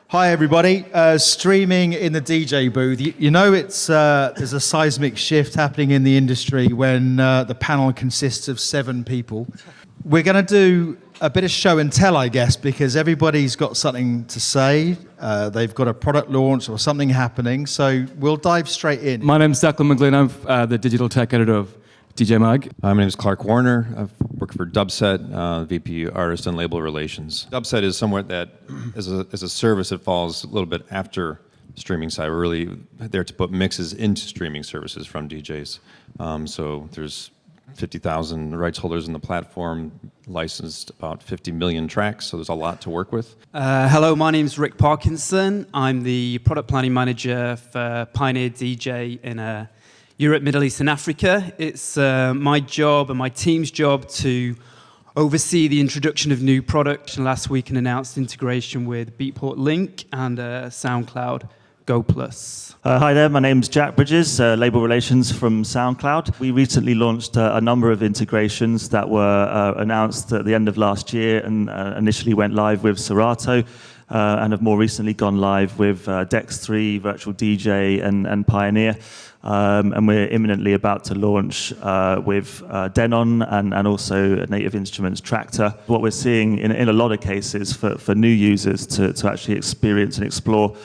Hi everybody, streaming in the DJ booth. You know there's a seismic shift happening in the industry when the panel consists of 7 people. We're going to do a bit of show and tell, I guess, because everybody's got something to say. They've got a product launch or something happening, so we'll dive straight in. My name's Declan McGlynn. I'm the digital tech editor of DJ Mag. My name is Clark Warner. I work for Dubset, VP Artist and Label Relations. Dubset is somewhat that, as a service, it falls a little bit after the streaming side. We're really there to put mixes into streaming services from DJs. So there's 50,000 rights holders in the platform, licensed about 50 million tracks, so there's a lot to work with. Hello, my name's Rick Parkinson. I'm the product planning manager for Pioneer DJ in Europe, Middle East and Africa. It's my job and my team's job to oversee the introduction of new products. And last week, an announced integration with Beatport Link and SoundCloud Go Plus. Hi there, my name's Jack Bridges, Label Relations from SoundCloud. We recently launched a number of integrations that were announced at the end of last year and initially went live with Serato and have more recently gone live with Dex3, Virtual DJ and Pioneer. And we're imminently about to launch with Denon and also Native Instruments Tractor. What we're seeing in a lot of cases for new users to actually experience and explore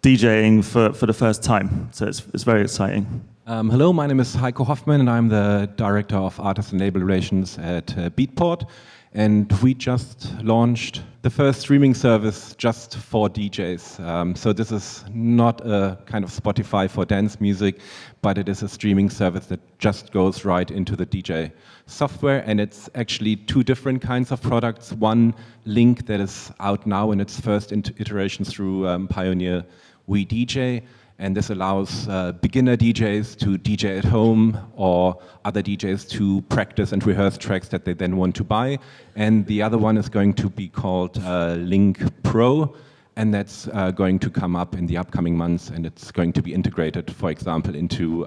DJing for the first time. So it's very exciting. Hello, my name is Heiko Hoffman and I'm the Director of Artist and Label Relations at Beatport. And we just launched the first streaming service just for DJs. So this is not a kind of Spotify for dance music, but it is a streaming service that just goes right into the DJ software. And it's actually 2 different kinds of products. One, Link, that is out now in its first iteration through Pioneer We DJ. And this allows beginner DJs to DJ at home or other DJs to practice and rehearse tracks that they then want to buy. And the other one is going to be called Link Pro, and that's going to come up in the upcoming months, and it's going to be integrated, for example, into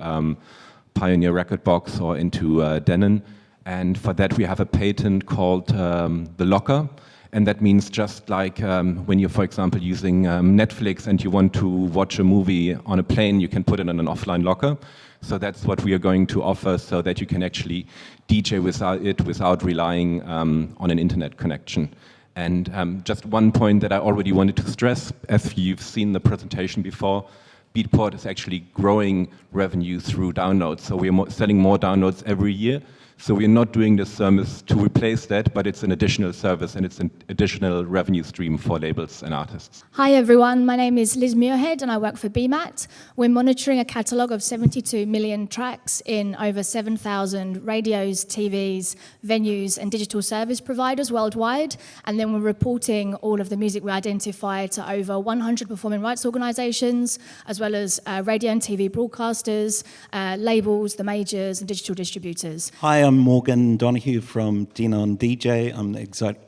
Pioneer Recordbox or into Denon. And for that we have a patent called the Locker. And that means just like when you're, for example, using Netflix and you want to watch a movie on a plane, you can put it in an offline locker. So that's what we are going to offer so that you can actually DJ without relying on an internet connection. And just one point that I already wanted to stress, as you've seen the presentation before, Beatport is actually growing revenue through downloads. So we are selling more downloads every year. So we're not doing this service to replace that, but it's an additional service and it's an additional revenue stream for labels and artists. Hi everyone, my name is Liz Muirhead and I work for BMAT. We're monitoring a catalogue of 72 million tracks in over 7,000 radios, TVs, venues and digital service providers worldwide. And then we're reporting all of the music we identify to over 100 performing rights organisations, as well as radio and TV broadcasters, labels, the majors and digital distributors. Hi, I'm Morgan Donoghue from Denon DJ. I'm the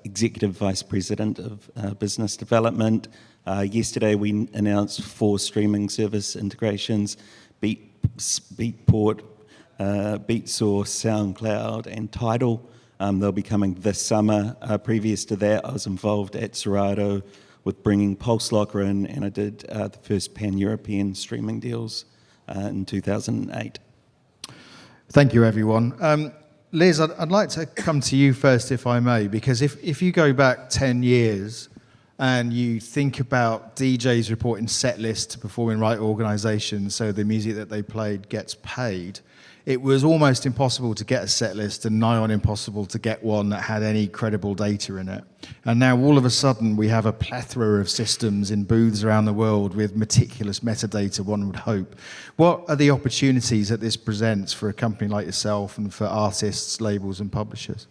Executive Vice President of Business Development. Yesterday we announced 4 streaming service integrations, Beatport, BeatSource, SoundCloud and Tidal. They'll be coming this summer. Previous to that, I was involved at Serato with bringing Pulse Locker in, and I did the first pan-European streaming deals in 2008. Thank you, everyone. Liz, I'd like to come to you first, if I may, because if you go back 10 years and you think about DJs reporting set lists to performing right organisations so the music that they played gets paid, it was almost impossible to get a set list and nigh on impossible to get one that had any credible data in it. And now all of a sudden we have a plethora of systems in booths around the world with meticulous metadata, one would hope. What are the opportunities that this presents for a company like yourself and for artists, labels and publishers?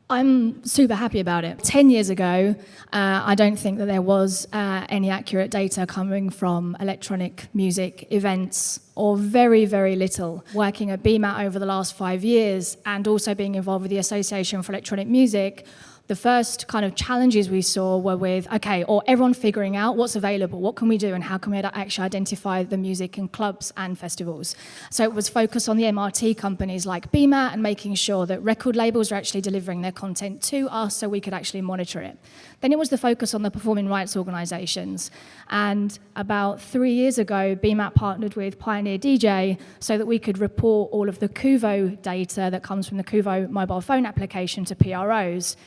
I'm super happy about it. 10 years ago, I don't think that there was any accurate data coming from electronic music events, or very, very little. Working at BMAT over the last 5 years and also being involved with the Association for Electronic Music, the first kind of challenges we saw were with, okay, or everyone figuring out what's available, what can we do, and how can we actually identify the music in clubs and festivals. So it was focused on the MRT companies like BMAT and making sure that record labels are actually delivering their content to us so we could actually monitor it. Then it was the focus on the performing rights organisations. And about 3 years ago, BMAT partnered with Pioneer DJ so that we could report all of the Kuvo data that comes from the Kuvo mobile phone application to PROs.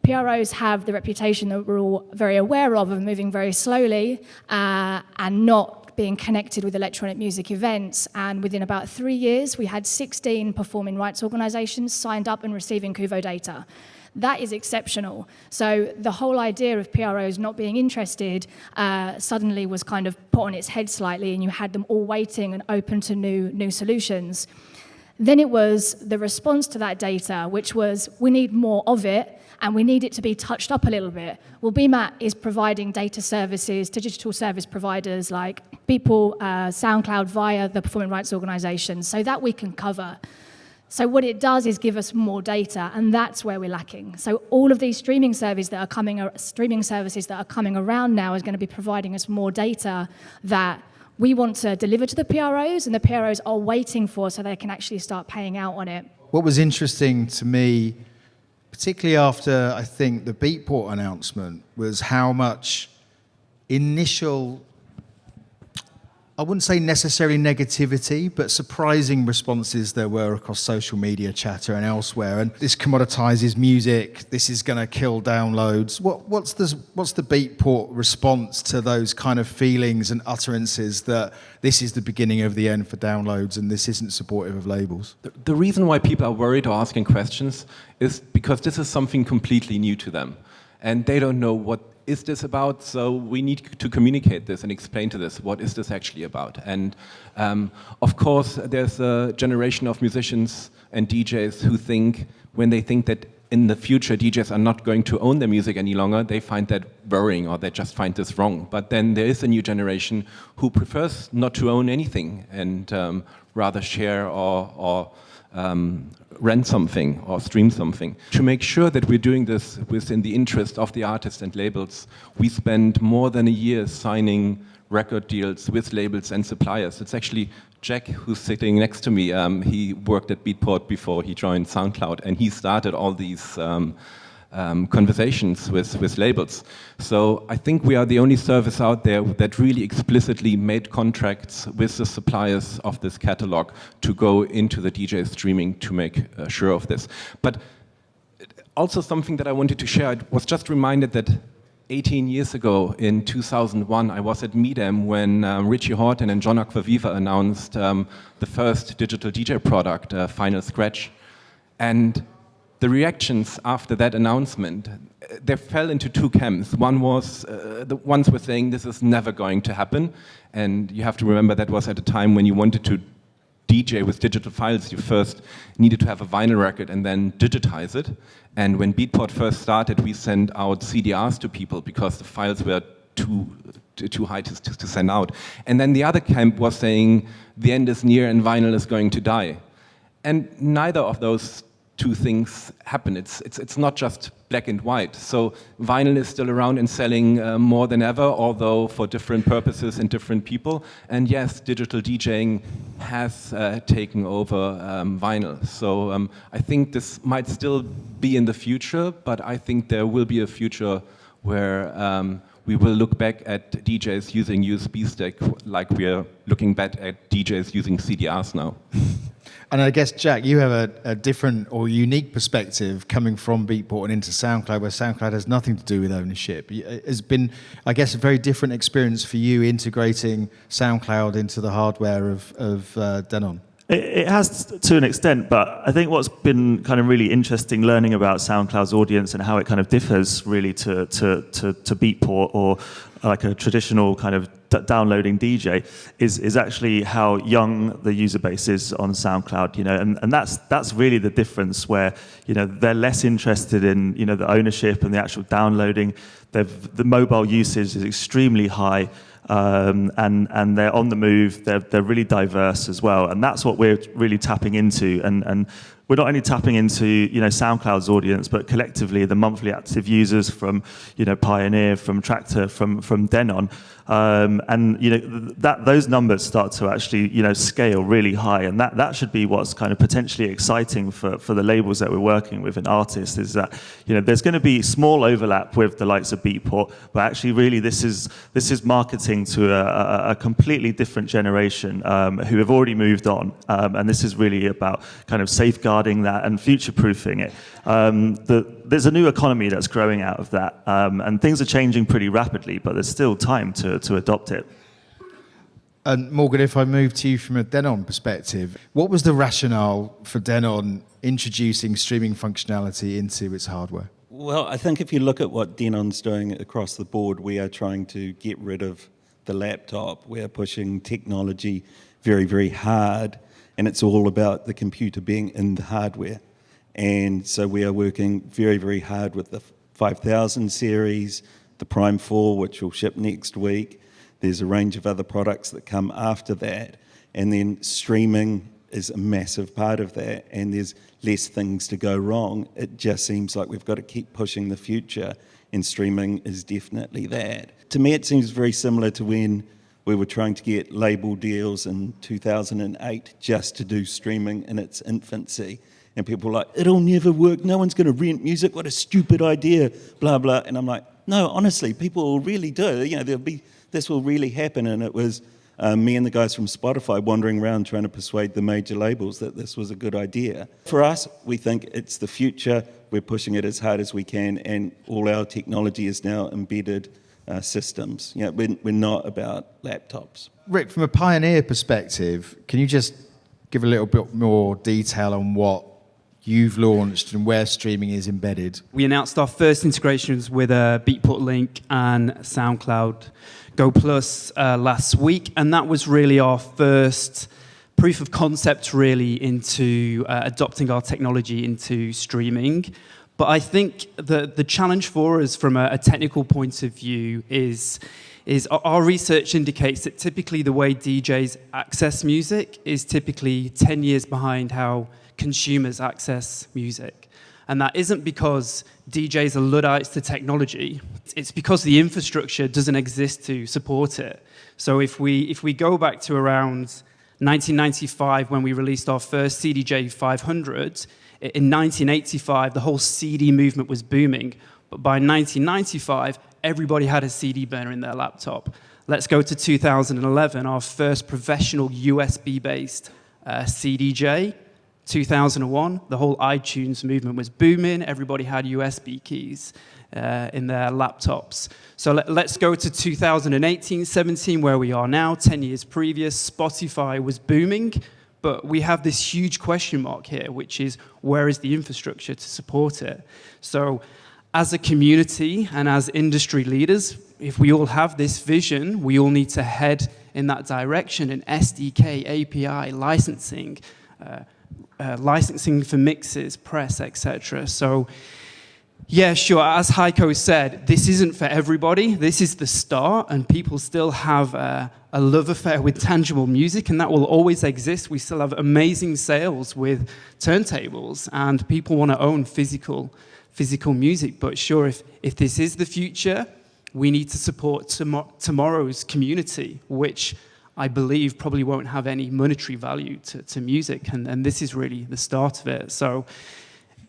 PROs have the reputation that we're all very aware of moving very slowly and not being connected with electronic music events. And within about 3 years, we had 16 performing rights organisations signed up and receiving Kuvo data. That is exceptional. So the whole idea of PROs not being interested suddenly was kind of put on its head slightly, and you had them all waiting and open to new solutions. Then it was the response to that data, which was, we need more of it, and we need it to be touched up a little bit. Well, BMAT is providing data services to digital service providers like Beatport, SoundCloud via the performing rights organisations, so that we can cover. So what it does is give us more data, and that's where we're lacking. So all of these streaming services that are coming around now is going to be providing us more data that we want to deliver to the PROs, and the PROs are waiting for so they can actually start paying out on it. What was interesting to me, particularly after, I think, the Beatport announcement, was how much initial, I wouldn't say necessarily negativity, but surprising responses there were across social media chatter and elsewhere. And this commoditizes music, this is going to kill downloads. What's the Beatport response to those kind of feelings and utterances that this is the beginning of the end for downloads and this isn't supportive of labels? The reason why people are worried or asking questions is because this is something completely new to them. And they don't know what is this about, so we need to communicate this and explain to this, what is this actually about? And of course, there's a generation of musicians and DJs who think, when they think that in the future DJs are not going to own their music any longer, they find that worrying, or they just find this wrong. But then there is a new generation who prefers not to own anything and rather share or rent something or stream something. To make sure that we're doing this within the interest of the artists and labels, we spend more than a year signing record deals with labels and suppliers. It's actually Jack, who's sitting next to me. He worked at Beatport before he joined SoundCloud, and he started all these conversations with labels. So I think we are the only service out there that really explicitly made contracts with the suppliers of this catalog to go into the DJ streaming to make sure of this. But also something that I wanted to share, I was just reminded that 18 years ago, in 2001, I was at MEDEM when Richie Horton and John Acquaviva announced the first digital DJ product, Final Scratch. And the reactions after that announcement, they fell into two camps. One was, the ones were saying this is never going to happen. And you have to remember that was at a time when you wanted to DJ with digital files. You first needed to have a vinyl record and then digitize it. And when Beatport first started, we sent out CDRs to people because the files were too high to send out. And then the other camp was saying the end is near and vinyl is going to die. And neither of those two things happen. It's not just black and white. So vinyl is still around and selling more than ever, although for different purposes and different people. And yes, digital DJing has taken over vinyl. So I think this might still be in the future, but I think there will be a future where we will look back at DJs using USB stick like we are looking back at DJs using CDRs now. And I guess, Jack, you have a different or unique perspective coming from Beatport and into SoundCloud, where SoundCloud has nothing to do with ownership. It's been, I guess, a very different experience for you integrating SoundCloud into the hardware of Denon. It has to an extent, but I think what's been kind of really interesting learning about SoundCloud's audience and how it kind of differs really to Beatport or like a traditional kind of downloading DJ is actually how young the user base is on SoundCloud, you know, and that's really the difference where, you know, they're less interested in, you know, the ownership and the actual downloading. The mobile usage is extremely high. And they're on the move. They're really diverse as well, and that's what we're really tapping into. And we're not only tapping into, SoundCloud's audience, but collectively the monthly active users from, Pioneer, from Tractor, from Denon. Those numbers start to actually, scale really high. And that should be what's kind of potentially exciting for the labels that we're working with and artists, is that, there's going to be small overlap with the likes of Beatport, but actually really this is marketing to a completely different generation who have already moved on. And this is really about kind of safeguarding that and future-proofing it. There's a new economy that's growing out of that, and things are changing pretty rapidly, but there's still time to adopt it. And Morgan, if I move to you from a Denon perspective, what was the rationale for Denon introducing streaming functionality into its hardware? Well, I think if you look at what Denon's doing across the board, we are trying to get rid of the laptop. We are pushing technology very, very hard, and it's all about the computer being in the hardware. And so we are working very, very hard with the 5000 series, the Prime 4, which will ship next week. There's a range of other products that come after that. And then streaming is a massive part of that, and there's less things to go wrong. It just seems like we've got to keep pushing the future, and streaming is definitely that. To me, it seems very similar to when we were trying to get label deals in 2008 just to do streaming in its infancy. And people were like, it'll never work, no one's going to rent music, what a stupid idea, blah, blah. And I'm like, no, honestly, people will really do it. This will really happen. And it was me and the guys from Spotify wandering around trying to persuade the major labels that this was a good idea. For us, we think it's the future. We're pushing it as hard as we can, and all our technology is now embedded systems. We're not about laptops. Rick, from a Pioneer perspective, can you just give a little bit more detail on what you've launched and where streaming is embedded? We announced our first integrations with Beatport Link and SoundCloud Go Plus last week, and that was really our first proof of concept really into adopting our technology into streaming. But I think the challenge for us from a technical point of view is our research indicates that typically the way DJs access music is typically 10 years behind how consumers access music. And that isn't because DJs are Luddites to technology. It's because the infrastructure doesn't exist to support it. So if we go back to around 1995 when we released our first CDJ 500, in 1985 the whole CD movement was booming. But by 1995, everybody had a CD burner in their laptop. Let's go to 2011, our first professional USB-based CDJ. 2001, the whole iTunes movement was booming. Everybody had USB keys in their laptops. So let's go to 2018, 17, where we are now, 10 years previous. Spotify was booming, but we have this huge question mark here, which is where is the infrastructure to support it? So as a community and as industry leaders, if we all have this vision, we all need to head in that direction, in SDK, API, licensing, licensing for mixes, press, etc. So, yeah, sure, as Heiko said, this isn't for everybody. This is the start, and people still have a love affair with tangible music, and that will always exist. We still have amazing sales with turntables, and people want to own physical music. But sure, if this is the future, we need to support tomorrow's community, which I believe probably won't have any monetary value to music, and this is really the start of it. So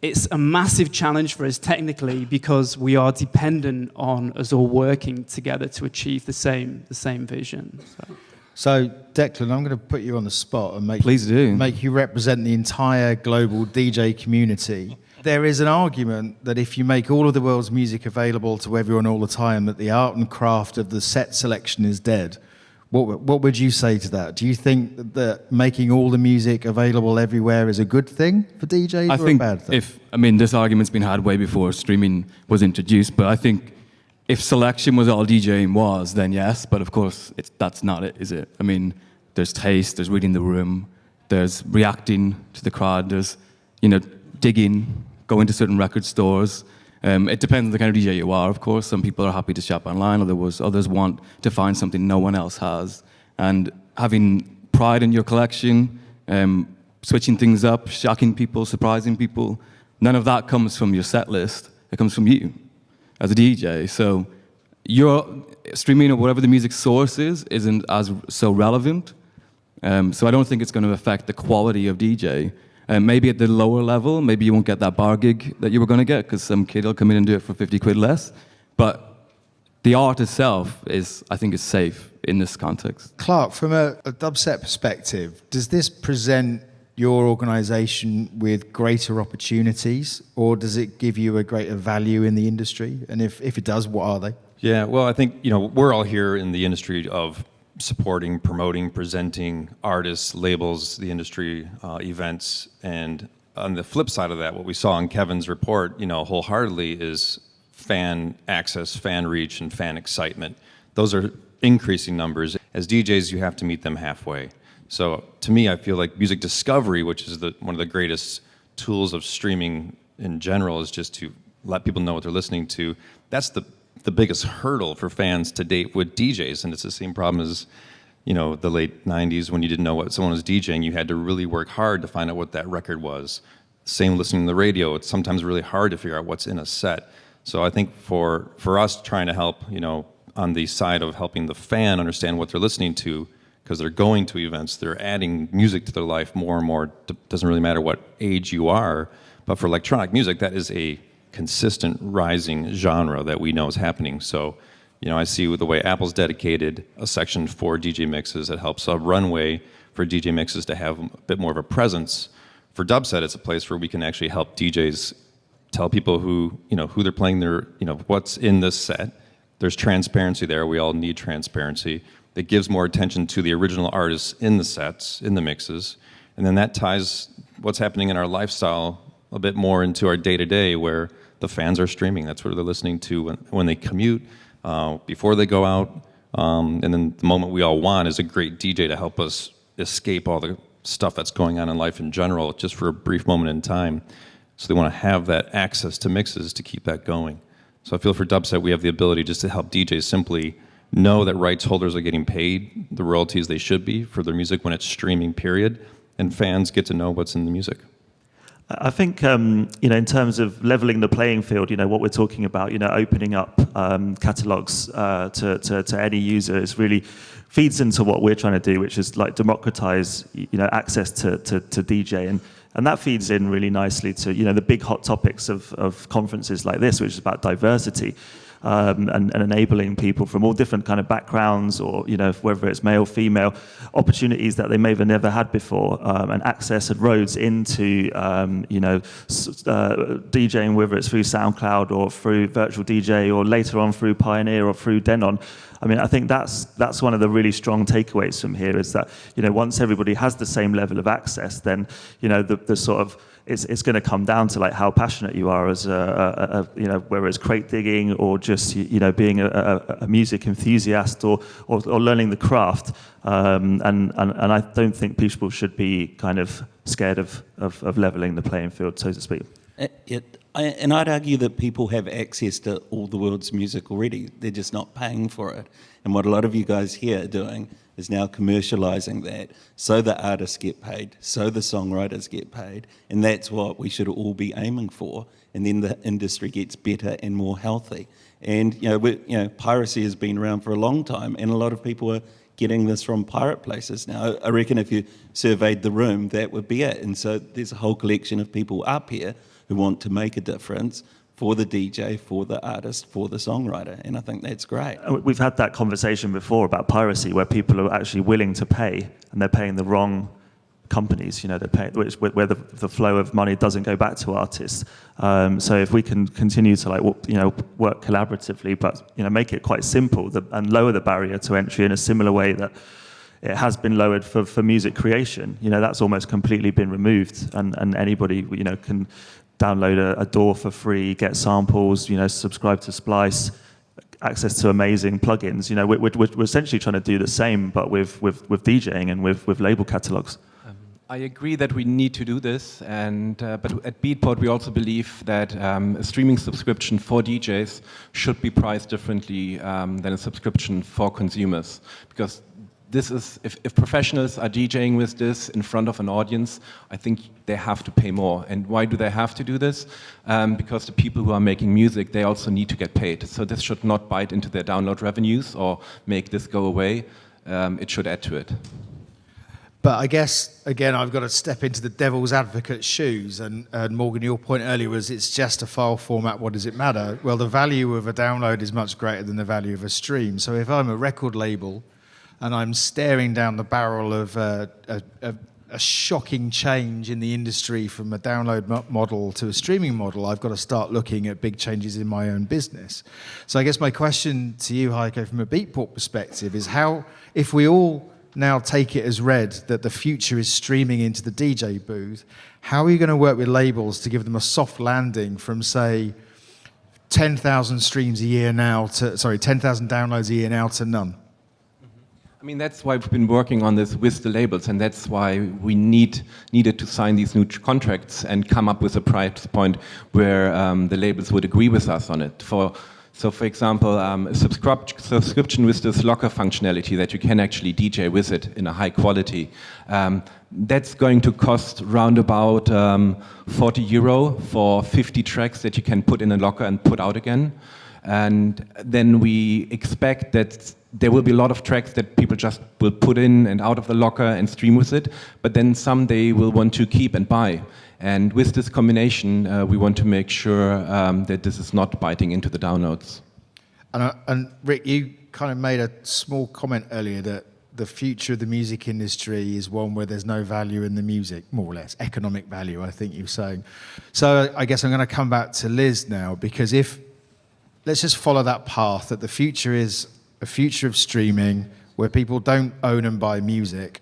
it's a massive challenge for us technically because we are dependent on us all working together to achieve the same vision. So Declan, I'm going to put you on the spot and make you represent the entire global DJ community. There is an argument that if you make all of the world's music available to everyone all the time, that the art and craft of the set selection is dead. What would you say to that? Do you think that making all the music available everywhere is a good thing for DJs or a bad thing? This argument's been had way before streaming was introduced, but I think if selection was all DJing was, then yes, but of course that's not it, is it? There's taste, there's reading the room, there's reacting to the crowd, there's, digging, going to certain record stores. It depends on the kind of DJ you are, of course. Some people are happy to shop online, others want to find something no one else has. And having pride in your collection, switching things up, shocking people, surprising people. None of that comes from your set list. It comes from you as a DJ. So your streaming or whatever the music source is isn't as so relevant. So I don't think it's going to affect the quality of DJ. Maybe at the lower level, maybe you won't get that bar gig that you were going to get because some kid will come in and do it for 50 quid less. But the art itself is, I think, is safe in this context. Clark, from a Dubset perspective, does this present your organisation with greater opportunities, or does it give you a greater value in the industry? And if it does, what are they? Yeah, well, I think, we're all here in the industry of supporting, promoting, presenting artists, labels, the industry, events. And on the flip side of that, what we saw in Kevin's report, wholeheartedly is fan access, fan reach, and fan excitement. Those are increasing numbers. As DJs, you have to meet them halfway. So to me, I feel like music discovery, which is one of the greatest tools of streaming in general, is just to let people know what they're listening to. That's the biggest hurdle for fans to date with DJs, and it's the same problem as the late 90s when you didn't know what someone was DJing. You had to really work hard to find out what that record was. Same listening to the radio. It's sometimes really hard to figure out what's in a set. So I think for us trying to help, on the side of helping the fan understand what they're listening to, because they're going to events, they're adding music to their life more and more. Doesn't really matter what age you are, but for electronic music, that is a consistent rising genre that we know is happening. So, I see with the way Apple's dedicated a section for DJ mixes, it helps a runway for DJ mixes to have a bit more of a presence. For Dubset, it's a place where we can actually help DJs tell people who they're playing, what's in this set. There's transparency there. We all need transparency. It gives more attention to the original artists in the sets, in the mixes. And then that ties what's happening in our lifestyle a bit more into our day-to-day, where the fans are streaming. That's what they're listening to when they commute, before they go out. And then the moment we all want is a great DJ to help us escape all the stuff that's going on in life in general, just for a brief moment in time. So they want to have that access to mixes to keep that going. So I feel for Dubset, we have the ability just to help DJs simply know that rights holders are getting paid the royalties they should be for their music when it's streaming, period, and fans get to know what's in the music. I think, in terms of leveling the playing field, what we're talking about, opening up catalogs to any user, is really feeds into what we're trying to do, which is like democratize, access to DJ. And that feeds in really nicely to, the big hot topics of conferences like this, which is about diversity. And enabling people from all different kind of backgrounds, or whether it's male, female, opportunities that they may have never had before, and access and roads into DJing, whether it's through SoundCloud or through Virtual DJ, or later on through Pioneer or through Denon. I mean, I think that's one of the really strong takeaways from here, is that once everybody has the same level of access, then the sort of it's going to come down to like how passionate you are as whether it's crate digging or just being a music enthusiast or learning the craft. And I don't think people should be kind of scared of leveling the playing field, so to speak. And I'd argue that people have access to all the world's music already. They're just not paying for it. And what a lot of you guys here are doing is now commercializing that, so the artists get paid, so the songwriters get paid, and that's what we should all be aiming for. And then the industry gets better and more healthy. And piracy has been around for a long time, and a lot of people are getting this from pirate places now. I reckon if you surveyed the room, that would be it. And so there's a whole collection of people up here who want to make a difference for the DJ, for the artist, for the songwriter, and I think that's great. We've had that conversation before about piracy, where people are actually willing to pay, and they're paying the wrong companies. They're paying, where the flow of money doesn't go back to artists. So if we can continue to work collaboratively, but make it quite simple and lower the barrier to entry in a similar way that it has been lowered for music creation. That's almost completely been removed, and anybody can download a DAW for free, get samples, subscribe to Splice, access to amazing plugins. We're essentially trying to do the same, but with DJing and with label catalogs. I agree that we need to do this, but at Beatport we also believe that a streaming subscription for DJs should be priced differently than a subscription for consumers, because this is, if professionals are DJing with this in front of an audience, I think they have to pay more. And why do they have to do this? Because the people who are making music, they also need to get paid. So this should not bite into their download revenues or make this go away. It should add to it. But I guess, again, I've got to step into the devil's advocate's shoes. And Morgan, your point earlier was it's just a file format, what does it matter? Well, the value of a download is much greater than the value of a stream. So if I'm a record label and I'm staring down the barrel of a shocking change in the industry from a download model to a streaming model, I've got to start looking at big changes in my own business. So I guess my question to you, Heiko, from a Beatport perspective is how, if we all now take it as read that the future is streaming into the DJ booth, how are you going to work with labels to give them a soft landing from, say, 10,000 streams a year now to, 10,000 downloads a year now to none? I mean, that's why we've been working on this with the labels, and that's why we needed to sign these new contracts and come up with a price point where the labels would agree with us on it. So for example, a subscription with this locker functionality that you can actually DJ with it in a high quality, that's going to cost round about €40 for 50 tracks that you can put in a locker and put out again. And then we expect that there will be a lot of tracks that people just will put in and out of the locker and stream with it, but then some they will want to keep and buy. And with this combination, we want to make sure that this is not biting into the downloads. And Rick, you kind of made a small comment earlier that the future of the music industry is one where there's no value in the music, more or less, economic value, I think you're saying. So I guess I'm going to come back to Liz now, because let's just follow that path, that the future is a future of streaming where people don't own and buy music.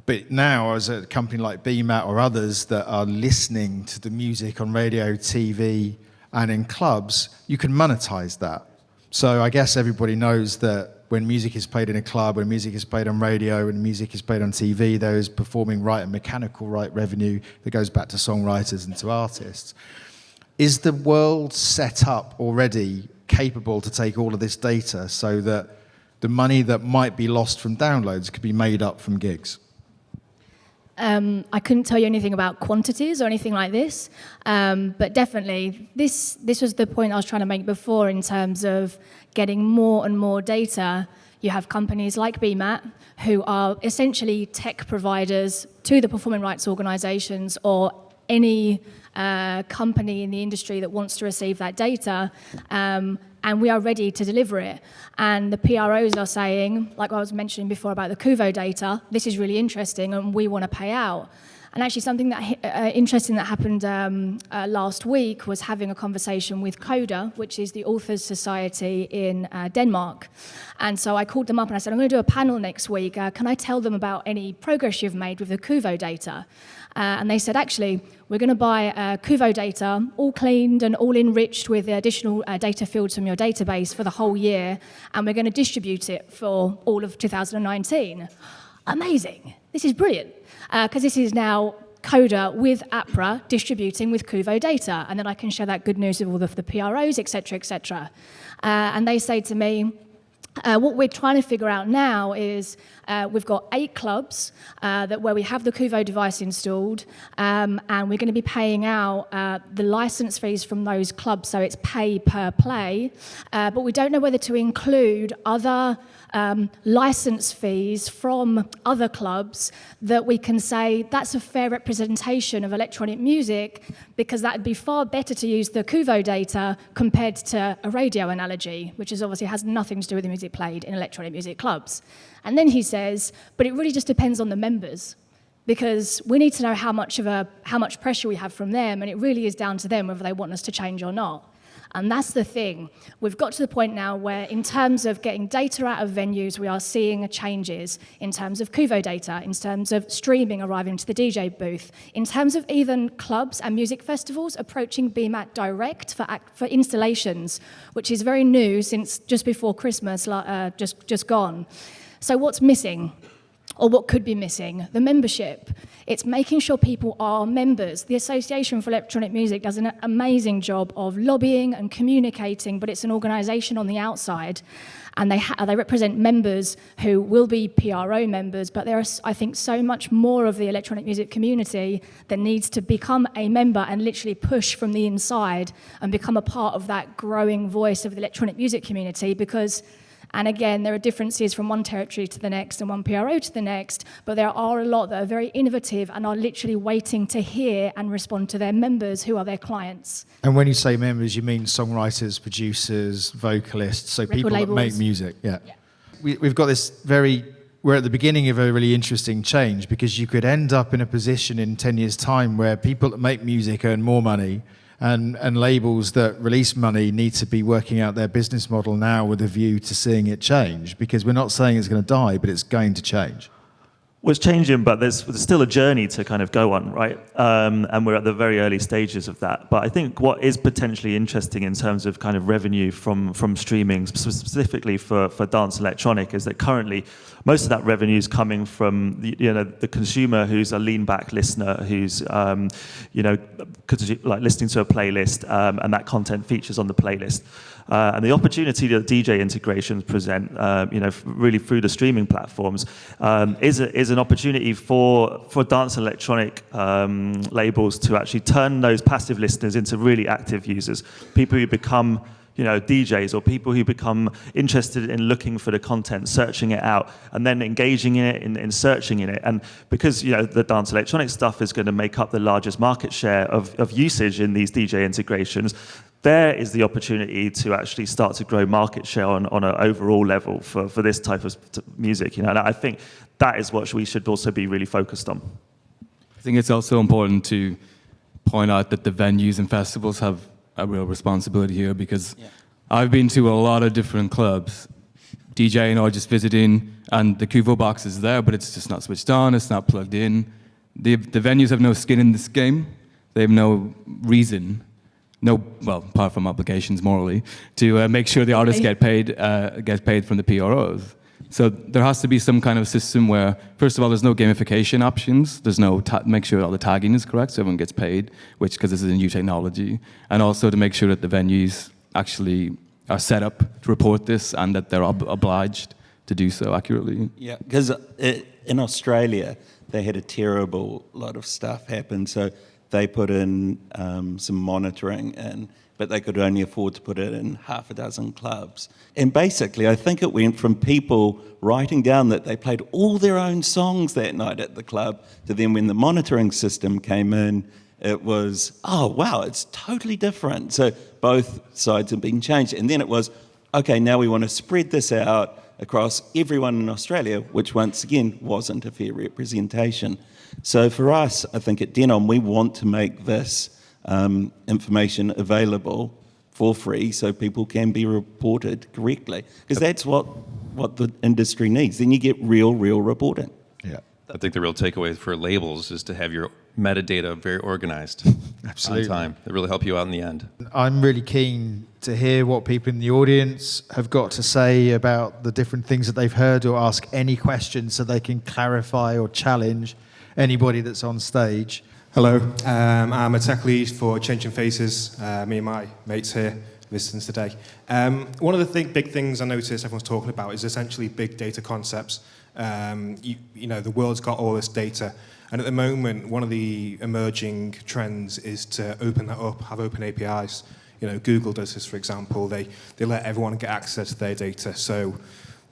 But now, as a company like BMAT or others that are listening to the music on radio, TV, and in clubs, you can monetize that. So I guess everybody knows that when music is played in a club, when music is played on radio, when music is played on TV, there is performing right and mechanical right revenue that goes back to songwriters and to artists. Is the world set up already capable to take all of this data so that the money that might be lost from downloads could be made up from gigs? I couldn't tell you anything about quantities or anything like this, but definitely this was the point I was trying to make before in terms of getting more and more data. You have companies like BMAT who are essentially tech providers to the performing rights organisations or any company in the industry that wants to receive that data, and we are ready to deliver it. And the PROs are saying, like I was mentioning before about the Kuvo data, this is really interesting and we want to pay out. And actually something that interesting that happened last week was having a conversation with Coda, which is the Authors Society in Denmark. And so I called them up and I said, I'm going to do a panel next week. Can I tell them about any progress you've made with the Kuvo data? And they said, actually, we're going to buy Kuvo data, all cleaned and all enriched with additional data fields from your database for the whole year, and we're going to distribute it for all of 2019. Amazing. This is brilliant, because this is now Coda with APRA distributing with Kuvo data, and then I can share that good news with all of the PROs, et cetera, et cetera. And they say to me, what we're trying to figure out now is we've got 8 clubs where we have the Kuvo device installed, and we're going to be paying out the license fees from those clubs, so it's pay per play, but we don't know whether to include other license fees from other clubs that we can say that's a fair representation of electronic music, because that would be far better to use the Kuvo data compared to a radio analogy, which is obviously has nothing to do with the music played in electronic music clubs. And then he says, but it really just depends on the members, because we need to know how much pressure we have from them, and it really is down to them whether they want us to change or not. And that's the thing. We've got to the point now where, in terms of getting data out of venues, we are seeing changes in terms of Kuvo data, in terms of streaming arriving to the DJ booth, in terms of even clubs and music festivals approaching BMAT Direct for installations, which is very new since just before Christmas, just gone. So what's missing? Or what could be missing? The membership. It's making sure people are members. The Association for Electronic Music does an amazing job of lobbying and communicating, but it's an organisation on the outside, and they represent members who will be PRO members, but there is, I think, so much more of the electronic music community that needs to become a member and literally push from the inside and become a part of that growing voice of the electronic music community, because, and again, there are differences from one territory to the next and one PRO to the next, but there are a lot that are very innovative and are literally waiting to hear and respond to their members who are their clients. And when you say members, you mean songwriters, producers, vocalists, so Record people labels. that make music. Yeah. We've got this we're at the beginning of a really interesting change, because you could end up in a position in 10 years' time where people that make music earn more money, and labels that release money need to be working out their business model now with a view to seeing it change, because we're not saying it's going to die, but it's going to change. Well, it's changing, but there's still a journey to kind of go on, right? And we're at the very early stages of that. But I think what is potentially interesting in terms of kind of revenue from streaming, specifically for dance electronic, is that currently most of that revenue is coming from the consumer, who's a lean back listener, who's like listening to a playlist, and that content features on the playlist. And the opportunity that DJ integrations present, really through the streaming platforms, is an opportunity for dance electronic labels to actually turn those passive listeners into really active users, people who become DJs, or people who become interested in looking for the content, searching it out, and then engaging in it, in searching in it. And because the dance electronic stuff is going to make up the largest market share of usage in these DJ integrations, there is the opportunity to actually start to grow market share on an overall level for this type of music. And I think that is what we should also be really focused on. I think it's also important to point out that the venues and festivals have a real responsibility here, because I've been to a lot of different clubs, DJing or just visiting, and the Kuvo box is there, but it's just not switched on, it's not plugged in. The venues have no skin in this game. They have no reason, apart from obligations morally, to make sure the artists get paid from the PROs. So there has to be some kind of system where, first of all, there's no gamification options. There's no make sure all the tagging is correct so everyone gets paid, because this is a new technology, and also to make sure that the venues actually are set up to report this and that they're obliged to do so accurately. Yeah, because in Australia they had a terrible lot of stuff happen, so they put in some monitoring in, but they could only afford to put it in half a dozen clubs. And basically, I think it went from people writing down that they played all their own songs that night at the club, to then when the monitoring system came in, it was, oh, wow, it's totally different. So both sides have been changed. And then it was, okay, now we want to spread this out across everyone in Australia, which once again wasn't a fair representation. So for us, I think at Denon, we want to make this information available for free so people can be reported correctly, because that's what the industry needs. Then you get real reporting. Yeah, I think the real takeaway for labels is to have your metadata very organized. Absolutely. On time. It really help you out in the end. I'm really keen to hear what people in the audience have got to say about the different things that they've heard, or ask any questions so they can clarify or challenge anybody that's on stage. Hello, I'm a tech lead for Changing Faces. Me and my mates here listening today. One of the big things I noticed everyone's talking about is essentially big data concepts. The world's got all this data, and at the moment, one of the emerging trends is to open that up, have open APIs. Google does this, for example. They let everyone get access to their data, so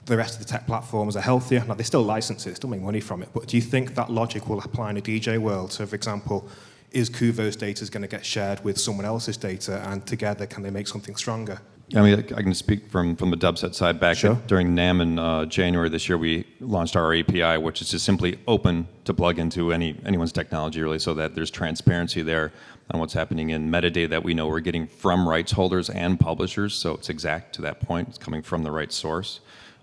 the rest of the tech platforms are healthier. Now, they still license it, still make money from it, but do you think that logic will apply in a DJ world? So, for example, is Kuvo's data going to get shared with someone else's data, and together can they make something stronger? I mean, I can speak from the Dubset side. Back during NAMM in January this year, we launched our API, which is just simply open to plug into anyone's technology, really, so that there's transparency there on what's happening in metadata that we know we're getting from rights holders and publishers, so it's exact to that point. It's coming from the right source.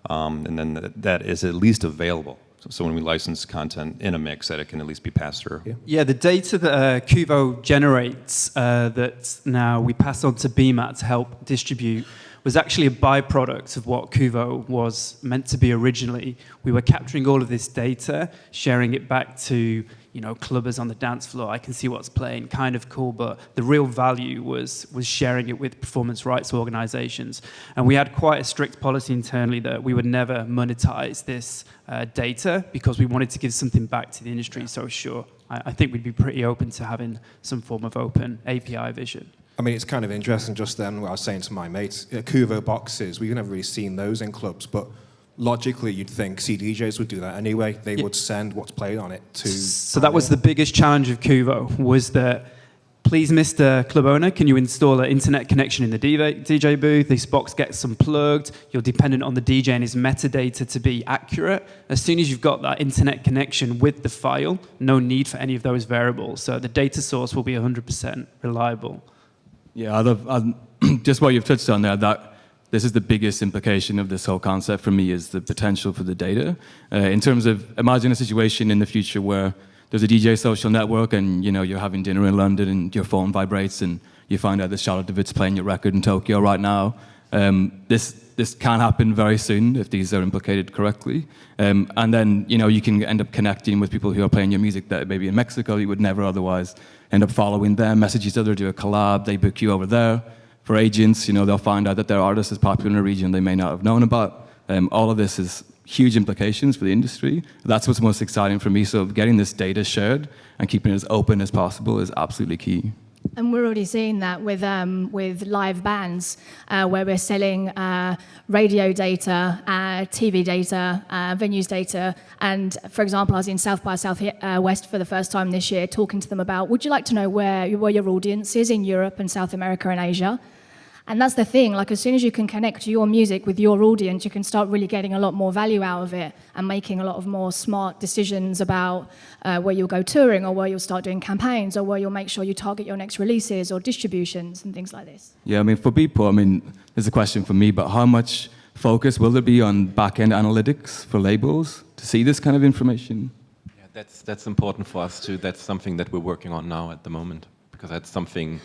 And then that is at least available. So when we license content in a mix, that it can at least be passed through. Yeah, the data that Kuvo generates that now we pass on to BMAT to help distribute, was actually a byproduct of what Kuvo was meant to be originally. We were capturing all of this data, sharing it back to clubbers on the dance floor. I can see what's playing, kind of cool, but the real value was sharing it with performance rights organizations. And we had quite a strict policy internally that we would never monetize this data because we wanted to give something back to the industry. So sure, I think we'd be pretty open to having some form of open API vision. I mean, it's kind of interesting just then what I was saying to my mates, Kuvo boxes, we've never really seen those in clubs, but logically, you'd think CDJs would do that anyway. They would send what's played on it to... So that was the biggest challenge of Kuvo, was that, please, Mr. Club owner, can you install an internet connection in the DJ booth? This box gets unplugged. You're dependent on the DJ and his metadata to be accurate. As soon as you've got that internet connection with the file, no need for any of those variables. So the data source will be 100% reliable. Yeah, just what you've touched on there, that this is the biggest implication of this whole concept for me, is the potential for the data. In terms of, imagine a situation in the future where there's a DJ social network and you're having dinner in London and your phone vibrates and you find out that Charlotte DeWitt's playing your record in Tokyo right now. This can happen very soon if these are implicated correctly. And then you can end up connecting with people who are playing your music that maybe in Mexico you would never otherwise end up following them, message each other, do a collab, they book you over there. For agents, they'll find out that their artist is popular in a region they may not have known about. All of this is huge implications for the industry. That's what's most exciting for me. So getting this data shared and keeping it as open as possible is absolutely key. And we're already seeing that with live bands, where we're selling radio data, TV data, venues data. And for example, I was in South by Southwest for the first time this year, talking to them about, would you like to know where your audience is in Europe and South America and Asia? And that's the thing, like as soon as you can connect your music with your audience, you can start really getting a lot more value out of it and making a lot of more smart decisions about where you'll go touring or where you'll start doing campaigns or where you'll make sure you target your next releases or distributions and things like this. Yeah, for Beatport, there's a question for me, but how much focus will there be on backend analytics for labels to see this kind of information? Yeah, that's important for us too. That's something that we're working on now at the moment, because that's something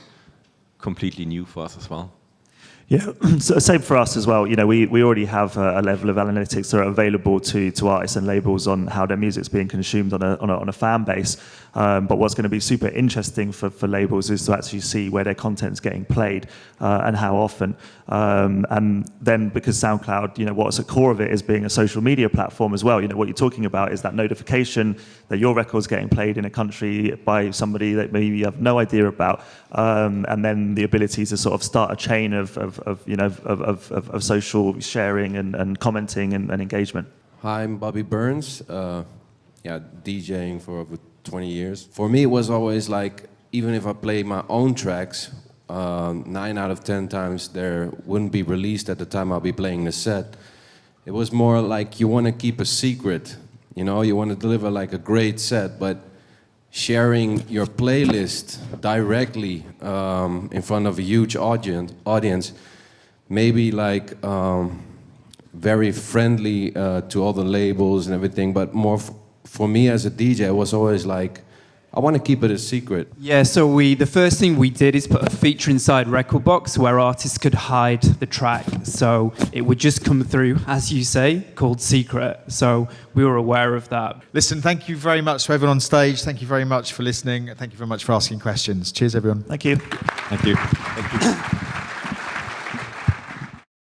completely new for us as well. Yeah, so same for us as well. We already have a level of analytics that are available to artists and labels on how their music's being consumed on a fan base. But what's going to be super interesting for labels is to actually see where their content's getting played and how often. And then because SoundCloud, what's at core of it is being a social media platform as well. What you're talking about is that notification that your record's getting played in a country by somebody that maybe you have no idea about, and then the ability to sort of start a chain of social sharing and commenting and engagement. Hi, I'm Bobby Burns. DJing for over 20 years. For me, it was always like, even if I play my own tracks, 9 out of 10 times there wouldn't be released at the time I'll be playing the set. It was more like you want to keep a secret, you want to deliver like a great set, but sharing your playlist directly in front of a huge audience, maybe like very friendly to all the labels and everything, but more for me as a DJ, it was always like, I want to keep it a secret. Yeah, so the first thing we did is put a feature inside Rekordbox where artists could hide the track. So it would just come through, as you say, called secret. So we were aware of that. Listen, thank you very much to everyone on stage. Thank you very much for listening. Thank you very much for asking questions. Cheers, everyone. Thank you. Thank you. Thank you.